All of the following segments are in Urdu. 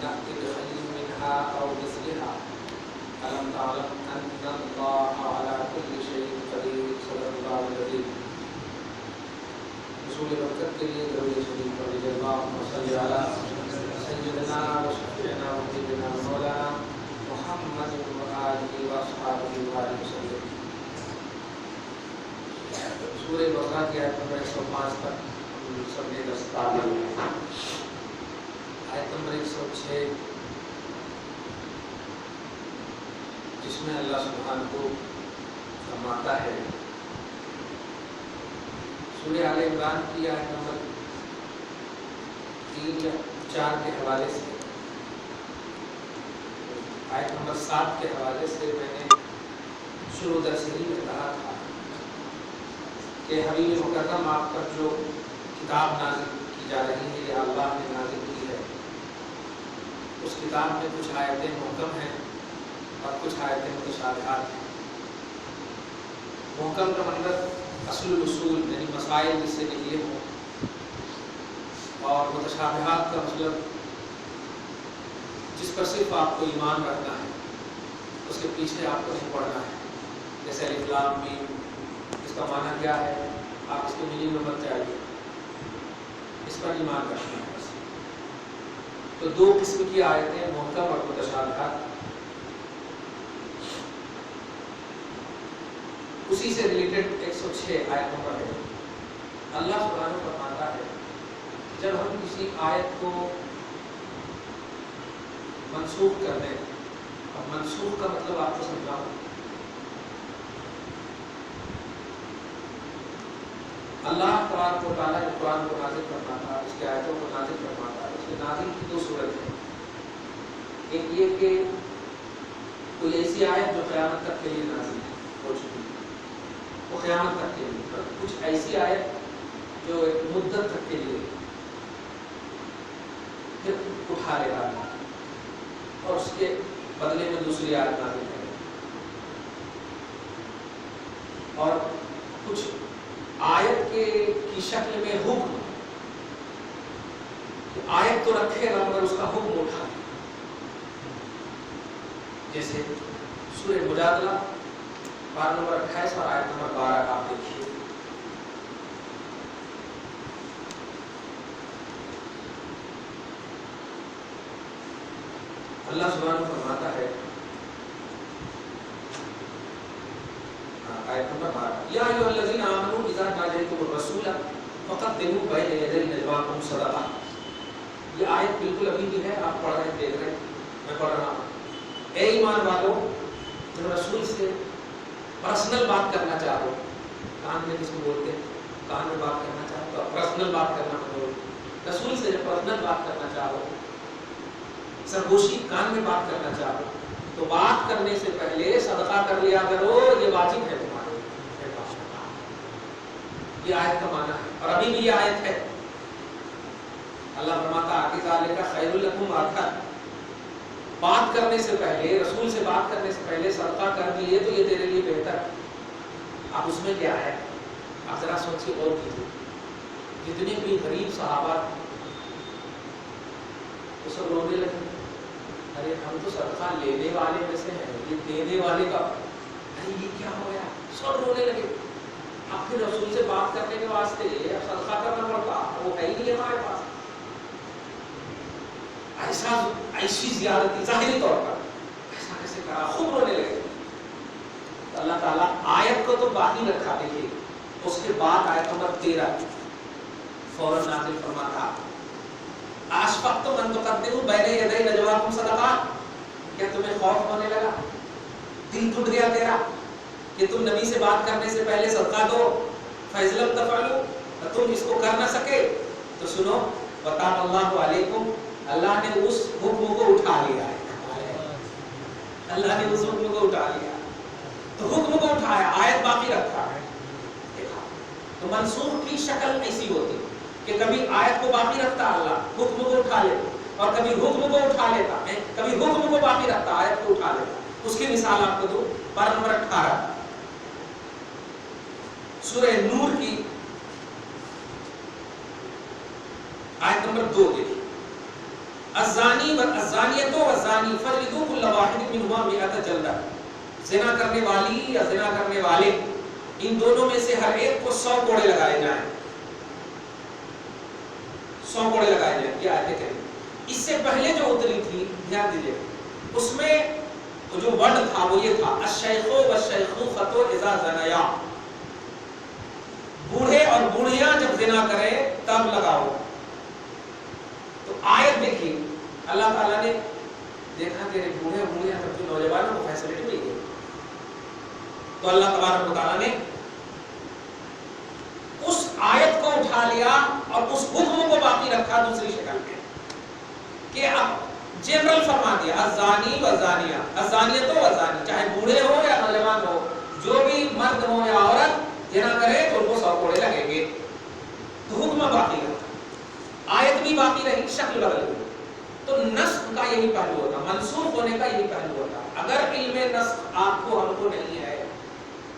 نأتي بخير منها أو مثلها ألم تعلم أن الله على كل شيء قدير صدق الله العظيم. رسول برکت کے لیے درود شریف پڑھ اللهم صل على سيدنا وشفيعنا وحبيبنا مولانا محمد وآله وأصحابه وسلم. سورہ بقرہ کی آیت نمبر 105 تک ہم سب نے دستار لیا. آیت نمبر 106 جس میں اللہ سبحانہ کو فرماتا ہے سورہ آل عمران کی آیت نمبر 3 یا 4 کے حوالے سے آیت نمبر 7 کے حوالے سے میں نے شروع درس ہی میں کہا تھا کہ حبیب مکرم آپ پر جو کتاب نازل کی جا رہی ہے یا اللہ نے نازل کی ہے اس کتاب میں کچھ آیتیں محکم ہیں اور کچھ آیتیں متشابہات ہیں. محکم کا مطلب اصل الاصول یعنی مسائل جس سے نکلے ہوں، اور متشابہات کا مطلب جس پر صرف آپ کو ایمان رکھنا ہے، اس کے پیچھے آپ کو نہیں پڑھنا ہے. جیسے الف لام میم، اس کا معنی کیا ہے آپ اس کے میننگ میں مت جائیے، اس پر ایمان رکھنا ہے بس. تو دو قسم کی آیتیں محکم اور متشابہات. اسی سے ریلیٹڈ 106 آیت نمبر ہے. اللہ سبحانہ فرماتا ہے جب ہم کسی آیت کو منسوخ کر دیں، اب منسوخ کا مطلب آپ کو سمجھاؤں. اللہ تبارک و تعالیٰ جو قرآن کو نازل فرماتا ہے، اس کی آیتوں کو نازل فرماتا ہے، اس کے نازل کی دو صورت ہیں. ایک یہ کہ کوئی ایسی آیت جو قیامت تک کے لیے نازل ہو چکی ہے، وہ قیامت تک کے لیے، اور کچھ ایسی آیت جو ایک مدت تک کے لیے پھر اٹھا لے گا اور اس کے بدلے میں دوسری آیت نازل کرے گا. اور کچھ آیت کی شکل میں حکم، آیت تو رکھے گا مگر اس کا حکم اٹھا لے. جیسے سورہ مجادلہ پارہ نمبر 28 اور آیت نمبر 12 آپ دیکھیے. اللہ سبحانہ فرماتا ہے آیت نمبر 12 یا ایھا الذین آمنوا اذا ناجیتم الرسول فقدموا بین یدی نجواکم صدقہ. یہ آیت بالکل ابھی بھی ہے، آپ پڑھ رہے ہیں، دیکھ رہے ہیں، میں پڑھ رہا ہوں. اے ایمان والو، جب رسول سے پرسنل بات کرنا چاہو، کان میں کس کو بولتے ہیں، کان میں بات کرنا چاہو تو پرسنل بات کرنا بولو. رسول سے جب پرسنل بات کرنا چاہو، سرگوشی کان میں بات کرنا چاہو، تو بات کرنے سے پہلے صدقہ کر لیا کرو، یہ واجب ہے تمہارے. یہ آیت کا معنی ہے، اور ابھی بھی یہ آیت ہے. اللہ فرماتا ہے ذالک خیر لکم وأطہر. بات کرنے سے پہلے، رسول سے بات کرنے سے پہلے صدقہ کر دیے تو یہ تیرے لیے بہتر ہے. اب اس میں کیا ہے، آپ ذرا سوچیے اور کیجیے. جتنے بھی غریب صحابہ وہ سب رونے لگے، ارے ہم تو صدقہ لینے والے میں سے ہیں، یہ دینے والے کا، ارے یہ کیا ہو گیا. سب رونے لگے. اب پھر رسول سے بات کرنے کے واسطے اب صدقہ کرنا پڑتا، وہ ہے ہی نہیں ہمارے پاس. ایسی زیادتی ظاہری طور پر ایسا کیسے کرا، خوب رونے لگے. اللہ تعالیٰ آیت کو تو باقی رکھا. دیکھیے اس کے بعد آیت نمبر 13 فوراً نازل فرماتا اشفقتم ان تقدموا بین یدی نجواکم صدقات. کیا تمہیں خوف ہونے لگا، دل ٹوٹ گیا تیرا کہ تم نبی سے بات کرنے سے پہلے صدقہ دو؟ فإذ لم تفعلوا، تم اس کو کر نہ سکے تو سنو وتاب اللہ علیکم، اللہ نے اس حکم کو اٹھا لیا ہے. اللہ نے اس حکم کو اٹھا لیا، تو حکم کو اٹھایا، آیت باقی رکھا ہے. تو منسوخ کی شکل ایسی ہوتی کہ کبھی آیت کو باقی رکھتا اللہ، حکم کو اٹھا لیتا، اور کبھی حکم کو اٹھا لیتا، کبھی حکم کو باقی رکھتا، آیت کو اٹھا لیتا. اس کی مثال آپ کو دو. پارہ نمبر 18 سورہ نور کی آیت نمبر 2 دیکھیے. الزانی والزانیۃ والزانی فجلدوا كل واحد منهما 100 جلدہ، زنا کرنے والی یا زنا کرنے والے ان دونوں میں سے ہر ایک کو 100 کوڑے لگائے جائیں، 100 کوڑے لگائے جائیں. یہ آیت ہے. اس سے پہلے جو اتری تھی دھیان دیجیے، اس میں جو ورڈ تھا وہ یہ تھا الشیخ والشیخوخۃ اذا زنیا، بوڑھے اور بوڑھیاں جب زنا کریں تب لگاؤ. تو آیت دیکھیے، اللہ تعالیٰ نے دیکھا کہ بوڑھے اور بوڑھیاں جب نوجوانوں کو فیسلٹی مل گئی، تو اللہ تبارک و تعالیٰ نے اس آیت کو اٹھا لیا اور اس حکم کو باقی رکھا دوسری شکل میں، کہ اب جنرل فرما دیا الزانی والزانیہ، الزانیۃ والزانی، چاہے بوڑھے ہو یا نوجوان ہو، جو بھی مرد ہو یا عورت زنا کرے تو ان کو 100 کوڑے لگیں گے. تو حکم باقی رہا، آیت بھی باقی رہی، شکل بدل گئی. تو نسخ کا یہی پہلو ہوتا، منسوخ ہونے کا یہی پہلو ہوتا. اگر علم نسخ آپ کو ہم کو نہیں ہے،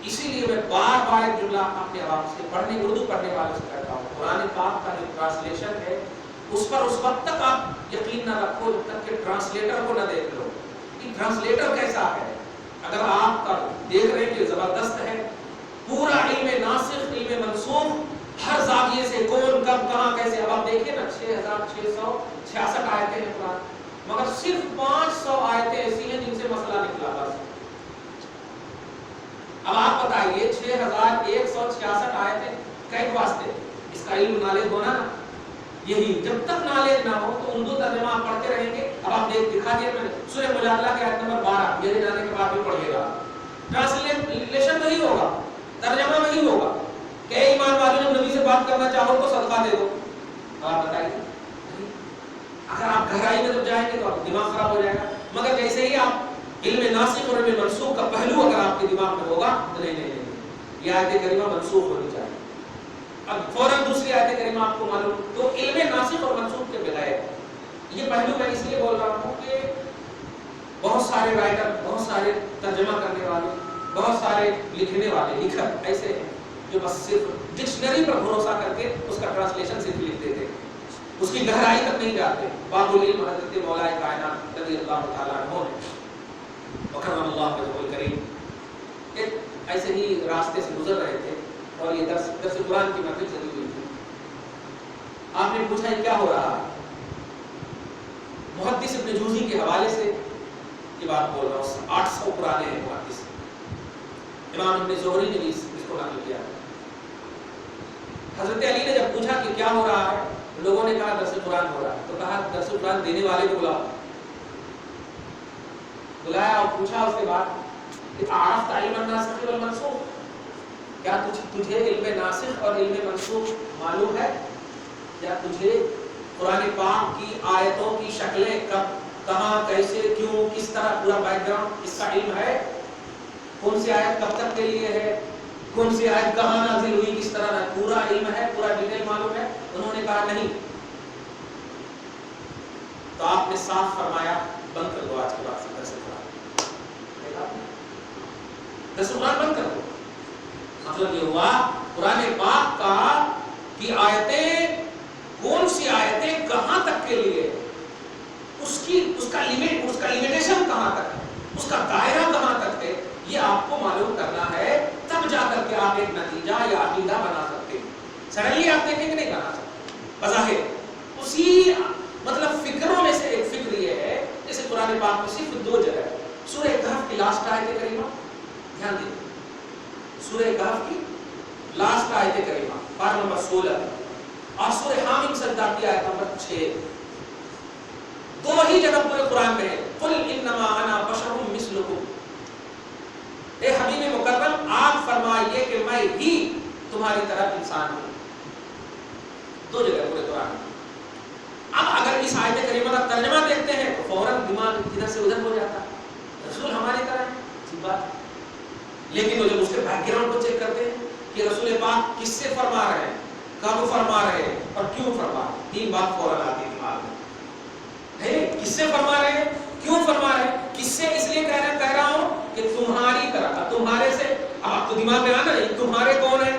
اسی لیے میں بار بار ایک جملہ اپنے عوام سے اردو پڑھنے والوں سے کہتا ہوں، قرآن پاک کا جو ٹرانسلیشن ہے اس پر اس وقت تک آپ یقین نہ رکھو جب تک کہ ٹرانسلیٹر کو نہ دیکھ لو کہ ٹرانسلیٹر کیسا ہے. اگر آپ کا دیکھ رہے ہیں کہ زبردست ہے، پورا علم ناسخ علم منسوخ ہر زاویے سے کون کب کہاں کیسے. اب آپ دیکھیں نا 6666 آیتیں ہیں قرآن، مگر صرف 500 آیتیں ایسی ہیں جن سے مسئلہ نکلا بس. اب آپ بتائیے 6166 آیتیں کئی واسطے، اس کا علم نالج ہونا نا، یہی جب تک نالج نہ ہو تو اردو ترجمہ آپ پڑھتے رہیں گے. اب آپ دکھا دیا میں نے سورہ مجادلہ کے آیت نمبر 12 یہ جانے کے بعد بھی پڑھیے گا، ٹرانسلیشن وہی ہوگا، ترجمہ وہی ہوگا کہ ایمان والوں جب نبی سے بات کرنا چاہو تو صدقہ دے دو. آپ بتائیے، اگر آپ گہرائی میں جب جائیں گے تو آپ دماغ خراب ہو جائے گا. مگر جیسے ہی آپ علم ناسخ اور علم منسوخ کا پہلو اگر آپ کے دماغ میں ہوگا تو نہیں یہ آیت کریمہ منسوخ ہونی چاہیے. اب فوراً دوسری آیت کریمہ آپ کو معلوم. تو علم ناسخ اور منسوخ کے بغیر یہ پہلو میں اس لیے بول رہا ہوں کہ بہت سارے رائٹر، بہت سارے ترجمہ کرنے والے، بہت سارے لکھنے والے لکھت ایسے ہیں جو بس صرف ڈکشنری پر بھروسہ کر کے اس کا ٹرانسلیشن صرف لکھ دیتے، اس کی گہرائی تک نہیں جاتے. باب العلم حضرت مولا کائنات رضی اللہ تعالیٰ عنہ نے وکرم اللہ وجہہ الکریم ایک ایسے ہی راستے سے گزر رہے تھے اور یہ درس قرآن کی محفل چلی ہوئی تھی. آپ نے پوچھا یہ کیا ہو رہا ہے؟ محدث ابن جوزی کے حوالے سے یہ بات بول رہا ہوں، 800 پرانے ہیں محدث. امام ابن زہری نے بھی اس کو نقل کیا. حضرت علی نے جب پوچھا کہ کیا ہو رہا ہے، لوگوں نے کہا درس قرآن ہو رہا ہے. تو کہا درس قرآن دینے والے کو بلایا اور پوچھا اس کے بعد کہ عرفت علم الناسخ والمنسوخ، کیا تجھے علم ناسخ اور علم منسوخ معلوم ہے؟ کیا تجھے قرآن پاک کی آیتوں کی شکلیں کب کہاں کیسے کیوں کس طرح پورا بیک گراؤنڈ اس کا علم ہے؟ کون سی آیت کب تک کے لیے ہے، کون سی آیت کہاں نازل ہوئی، کس طرح ہے، پورا علم ہے، پورا ڈیٹیل معلوم ہے؟ انہوں نے کہا نہیں. تو آپ نے صاف فرمایا بند کر دو آج کے بعد سے درس قرآن بند کر دو. مطلب یہ ہوا قرآن پاک کا کی آیتیں کون سی آیتیں کہاں تک کے لیے، اس کا لیمیٹیشن کہاں تک ہے، اس کا دائرہ کہاں تک ہے، یہ آپ کو معلوم کرنا ہے. تب جا کر کے آپ ایک نتیجہ یا عقیدہ بنا سکتے ہیں. سڈنلی آپ دیکھیں کہ نہیں بنا سکتے. بظاہر اسی مطلب فکروں میں سے ایک فکر یہ ہے، جیسے قرآن پاک میں صرف 2 جگہ سورہ کہف کی لاسٹ آیت کریمہ، دھیان دیں سورہ کہف کی لاسٹ آیت کریمہ پارہ نمبر 16 اور سورہ حامیم سجدہ کی آیت نمبر 6، 2 ہی جگہ پورے قرآن میں ہے. قل انما انا بشر مثلکم، اے حبیب مکرم آپ فرمائیے کہ میں ہی تمہاری طرح انسان ہوں. 2 جگہ پورے قرآن میں. اب اگر اس آیت کریمہ کا ترجمہ دیکھتے ہیں تو فوراً دماغ ادھر سے ادھر ہو جاتا ہے، رسول ہماری طرح ہے، ٹھیک بات. لیکن وہ جب اس کے بیک گراؤنڈ کو چیک کرتے ہیں کہ رسول پاک کس سے فرما رہے ہیں، کب فرما رہے ہیں اور کیوں فرما رہے ہیں، 3 بات فوراً آتی ہے دماغ میں. کس سے فرما رہے ہیں، کیوں فرما رہے ہیں، کس سے اس لیے کہہ رہا ہوں کہ تمہاری طرح، تمہارے سے. اب آپ کو دماغ میں آنا نہیں تمہارے کون ہے،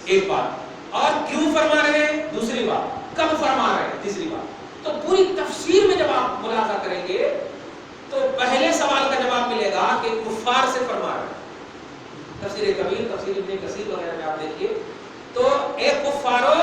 ایک بات، اور کیوں فرما رہے ہیں دوسری بات، کب فرما رہے ہیں تیسری بات. تو پوری تفسیر میں جب آپ ملاحظہ کریں گے تو پہلے سوال کا جواب ملے گا کہ کفار سے فرما رہا ہے. تفسیر کبیر، تفسیر ابن کثیر وغیرہ میں آپ دیکھیے تو اے کفارو